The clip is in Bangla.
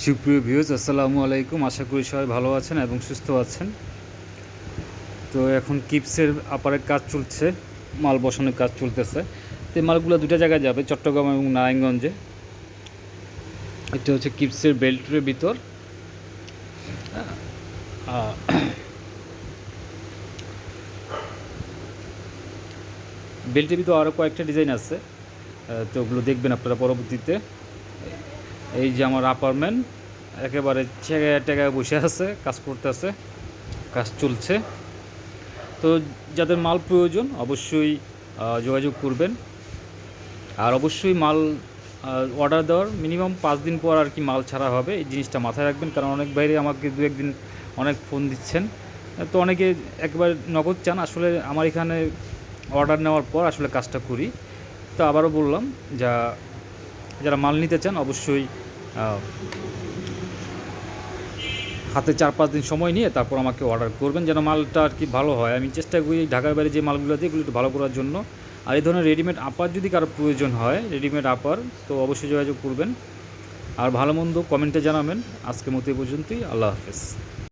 সুপ্রিয় ভিউয়ার্স, আসসালামু আলাইকুম। আশা করি সবাই ভালো আছেন এবং সুস্থ আছেন। তো এখন কিপসের আপারের কাজ চলছে, মাল বসানোর কাজ চলতেছে। তো এই মালগুলো দুটো জায়গায় যাবে, চট্টগ্রাম এবং নারায়ণগঞ্জে। এটা হচ্ছে কিপসের বেল্টের ভিতর। বেল্টের ভিতর আরও কয়েকটা ডিজাইন আছে, তো ওগুলো দেখবেন আপনারা পরবর্তীতে। এই যে আমার আপারম্যান একেবারে টেগায় বসে আছে, কাজ করতেছে, কাজ চলছে। তো যাদের মাল প্রয়োজন অবশ্যই যোগাযোগ করবেন। আর অবশ্যই মাল অর্ডার দেওয়ার মিনিমাম 5 দিন পর আর কি মাল ছাড়া হবে, এই জিনিসটা মাথায় রাখবেন। কারণ অনেক বাইরে আমাকে 2-1 দিন অনেক ফোন দিচ্ছেন, তো অনেকে একবার নগদ চান। আসলে আমার এখানে অর্ডার নেওয়ার পর আসলে কাজটা করি। তো আবারও বললাম, যারা মাল নিতে চান অবশ্যই হাতে 4-5 দিন সময় নিয়ে তারপর আমাকে অর্ডার করবেন, যেন মালটা আর কি ভালো হয়। আমি চেষ্টা করি ঢাকার বাইরে যে মালগুলো দিই এগুলো একটু ভালো করার জন্য। আর এই ধরনের রেডিমেড আপার যদি কারো প্রয়োজন হয়, রেডিমেড আপার, তো অবশ্যই যোগাযোগ করবেন। আর ভালো মন্দ কমেন্টে জানাবেন। আজকের মতো এই পর্যন্তই। আল্লাহ হাফেজ।